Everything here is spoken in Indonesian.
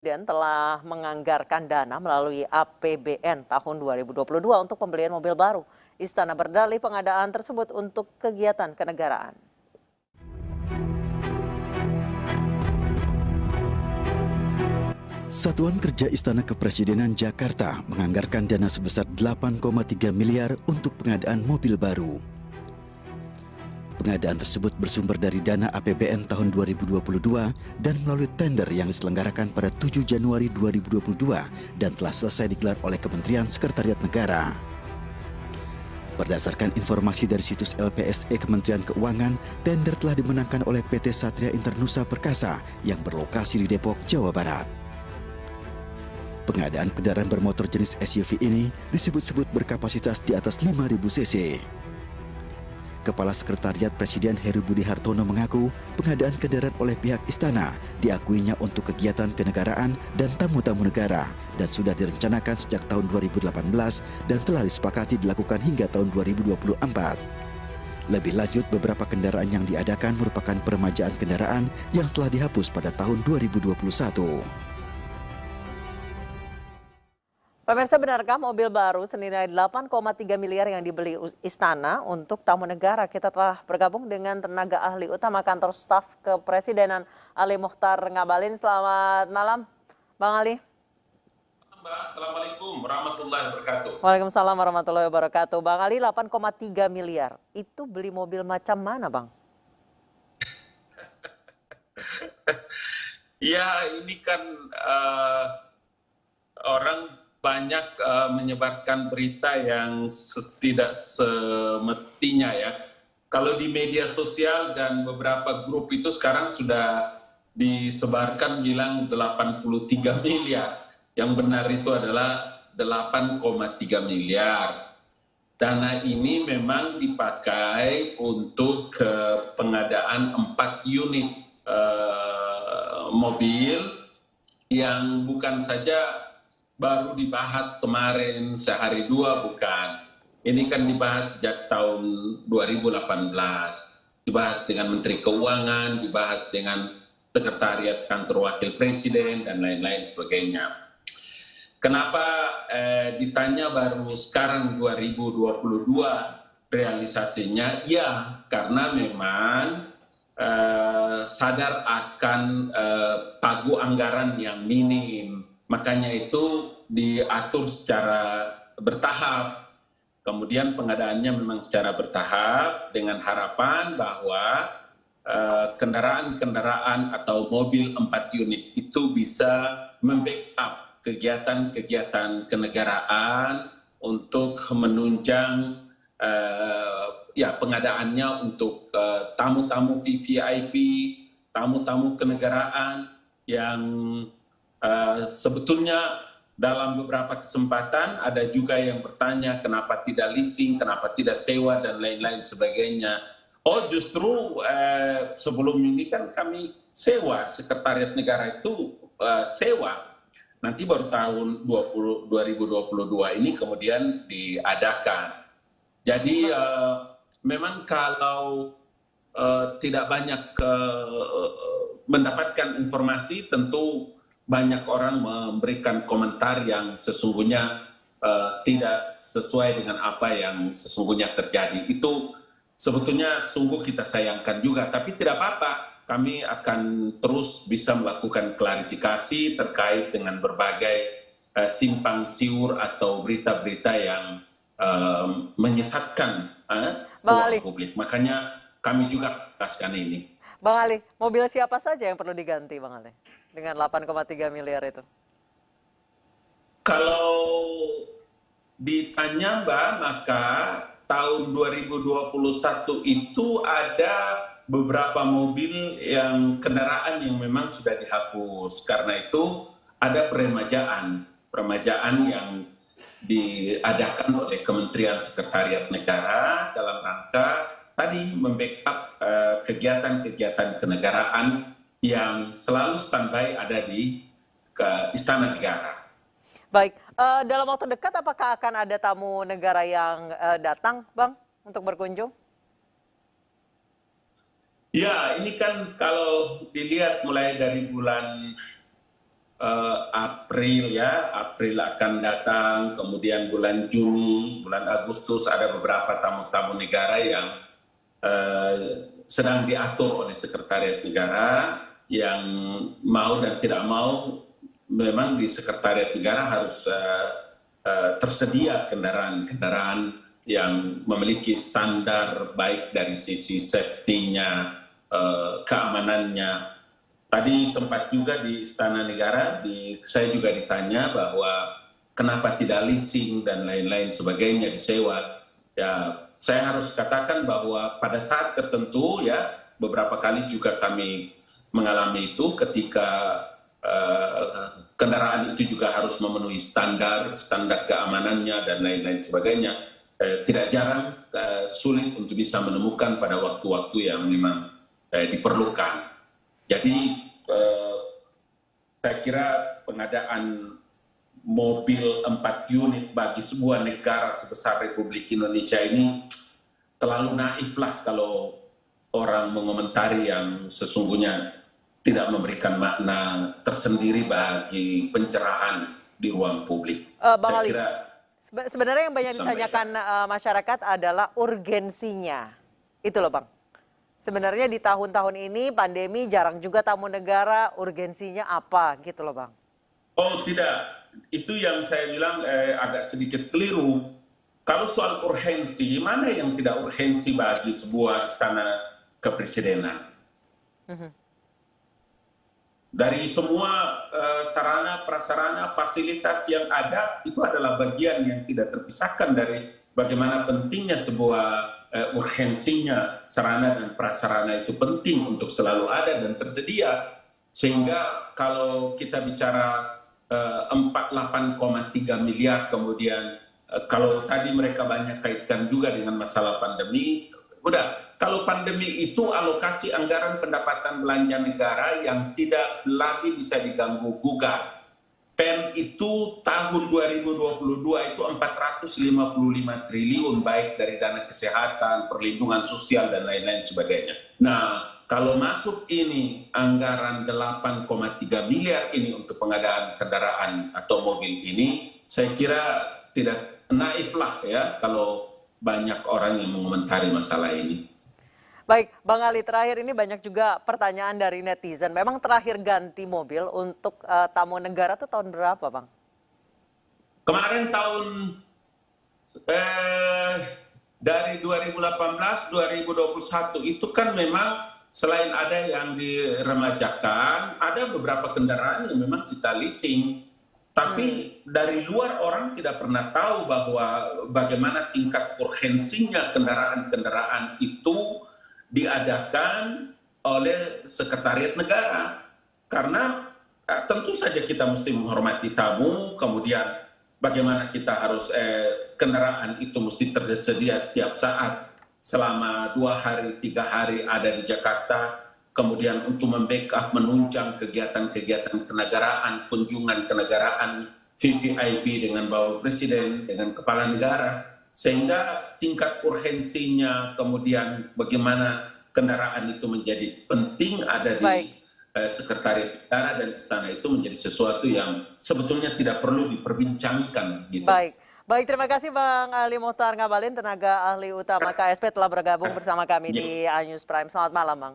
Presiden telah menganggarkan dana melalui APBN tahun 2022 untuk pembelian mobil baru. Istana berdalih pengadaan tersebut untuk kegiatan kenegaraan. Satuan Kerja Istana Kepresidenan Jakarta menganggarkan dana sebesar 8,3 miliar untuk pengadaan mobil baru. Pengadaan tersebut bersumber dari dana APBN tahun 2022 dan melalui tender yang diselenggarakan pada 7 Januari 2022 dan telah selesai digelar oleh Kementerian Sekretariat Negara. Berdasarkan informasi dari situs LPSE Kementerian Keuangan, tender telah dimenangkan oleh PT Satria Internusa Perkasa yang berlokasi di Depok, Jawa Barat. Pengadaan kendaraan bermotor jenis SUV ini disebut-sebut berkapasitas di atas 5.000 cc. Kepala Sekretariat Presiden Heru Budi Hartono mengaku pengadaan kendaraan oleh pihak istana diakuinya untuk kegiatan kenegaraan dan tamu-tamu negara dan sudah direncanakan sejak tahun 2018 dan telah disepakati dilakukan hingga tahun 2024. Lebih lanjut, beberapa kendaraan yang diadakan merupakan peremajaan kendaraan yang telah dihapus pada tahun 2021. Pemirsa, benarkah mobil baru senilai 8,3 miliar yang dibeli istana untuk tamu negara? Kita telah bergabung dengan tenaga ahli utama kantor staf kepresidenan Ali Mokhtar Ngabalin. Selamat malam, Bang Ali. Mbak, Assalamualaikum warahmatullahi wabarakatuh. Waalaikumsalam warahmatullahi wabarakatuh. Bang Ali, 8,3 miliar itu beli mobil macam mana, Bang? Ya, ini kan orang banyak menyebarkan berita yang tidak semestinya ya. Kalau di media sosial dan beberapa grup itu sekarang sudah disebarkan bilang 83 miliar. Yang benar itu adalah 8,3 miliar. Dana ini memang dipakai untuk pengadaan 4 unit mobil yang bukan saja baru dibahas kemarin sehari dua, bukan. Ini kan dibahas sejak tahun 2018. Dibahas dengan Menteri Keuangan, dibahas dengan Sekretariat Kantor Wakil Presiden, dan lain-lain sebagainya. Kenapa ditanya baru sekarang 2022 realisasinya? Ya, karena memang sadar akan pagu anggaran yang minim. Makanya itu diatur secara bertahap. Kemudian pengadaannya memang secara bertahap dengan harapan bahwa kendaraan-kendaraan atau mobil 4 unit itu bisa membackup kegiatan-kegiatan kenegaraan untuk menunjang pengadaannya untuk tamu-tamu VVIP, tamu-tamu kenegaraan yang sebetulnya dalam beberapa kesempatan ada juga yang bertanya kenapa tidak leasing, kenapa tidak sewa, dan lain-lain sebagainya. Oh, justru sebelum ini kan kami sewa, Sekretariat Negara itu sewa. Nanti baru tahun 2022 ini kemudian diadakan. Jadi memang kalau tidak banyak mendapatkan informasi, tentu banyak orang memberikan komentar yang sesungguhnya tidak sesuai dengan apa yang sesungguhnya terjadi. Itu sebetulnya sungguh kita sayangkan juga, tapi tidak apa-apa. Kami akan terus bisa melakukan klarifikasi terkait dengan berbagai simpang siur atau berita-berita yang menyesatkan ruang publik. Makanya kami juga tegaskan ini. Bang Ali, mobil siapa saja yang perlu diganti, Bang Ali, dengan 8,3 miliar itu? Kalau ditanya Mbak, maka tahun 2021 itu ada beberapa mobil yang kendaraan yang memang sudah dihapus. Karena itu ada peremajaan yang diadakan oleh Kementerian Sekretariat Negara dalam rangka tadi membackup kegiatan-kegiatan kenegaraan yang selalu standby ada di Istana Negara. Baik, dalam waktu dekat apakah akan ada tamu negara yang datang, Bang, untuk berkunjung? Ya, ini kan kalau dilihat mulai dari bulan April ya, April akan datang, kemudian bulan Juni, bulan Agustus ada beberapa tamu-tamu negara yang sedang diatur oleh Sekretariat Negara yang mau dan tidak mau memang di Sekretariat Negara harus tersedia kendaraan-kendaraan yang memiliki standar baik dari sisi safety-nya, keamanannya. Tadi sempat juga di Istana Negara, saya juga ditanya bahwa kenapa tidak leasing dan lain-lain sebagainya disewa. Ya, saya harus katakan bahwa pada saat tertentu ya, beberapa kali juga kami mengalami itu ketika kendaraan itu juga harus memenuhi standar keamanannya dan lain-lain sebagainya. Tidak jarang sulit untuk bisa menemukan pada waktu-waktu yang memang diperlukan. Jadi saya kira pengadaan mobil 4 unit bagi sebuah negara sebesar Republik Indonesia ini terlalu naif lah kalau orang mengomentari yang sesungguhnya tidak memberikan makna tersendiri bagi pencerahan di ruang publik. Bang Ali, sebenarnya yang banyak ditanyakan masyarakat adalah urgensinya. Itu loh Bang. Sebenarnya di tahun-tahun ini pandemi jarang juga tamu negara, urgensinya apa gitu loh Bang? Oh tidak, itu yang saya bilang agak sedikit keliru. Kalau soal urgensi, mana yang tidak urgensi bagi sebuah istana kepresidenan? Dari semua sarana, prasarana, fasilitas yang ada, itu adalah bagian yang tidak terpisahkan dari bagaimana pentingnya sebuah urgensinya sarana dan prasarana itu penting untuk selalu ada dan tersedia. Sehingga kalau kita bicara 48,3 miliar kemudian kalau tadi mereka banyak kaitkan juga dengan masalah pandemi, udah kalau pandemi itu alokasi anggaran pendapatan belanja negara yang tidak lagi bisa diganggu gugat. PEN itu tahun 2022 itu 455 triliun baik dari dana kesehatan, perlindungan sosial dan lain-lain sebagainya. Nah, kalau masuk ini anggaran 8,3 miliar ini untuk pengadaan kendaraan atau mobil ini, saya kira tidak naif lah ya kalau banyak orang yang mengomentari masalah ini. Baik, Bang Ali, terakhir ini banyak juga pertanyaan dari netizen. Memang terakhir ganti mobil untuk tamu negara tuh tahun berapa, Bang? Kemarin tahun dari 2018, 2021 itu kan memang selain ada yang diremajakan, ada beberapa kendaraan yang memang kita leasing. Tapi dari luar orang tidak pernah tahu bahwa bagaimana tingkat urgensinya kendaraan-kendaraan itu diadakan oleh Sekretariat Negara. Karena tentu saja kita mesti menghormati tamu, kemudian bagaimana kita harus kendaraan itu mesti tersedia setiap saat selama 2 hari, 3 hari ada di Jakarta, kemudian untuk membackup, menunjang kegiatan-kegiatan kenegaraan, kunjungan kenegaraan, VVIP dengan Bapak Presiden, dengan Kepala Negara, sehingga tingkat urgensinya, kemudian bagaimana kendaraan itu menjadi penting ada di Sekretariat Negara dan Istana itu menjadi sesuatu yang sebetulnya tidak perlu diperbincangkan. Gitu. Baik, terima kasih Bang Ali Mohtar Ngabalin, tenaga ahli utama KSP telah bergabung bersama kami di iNews Prime. Selamat malam, Bang.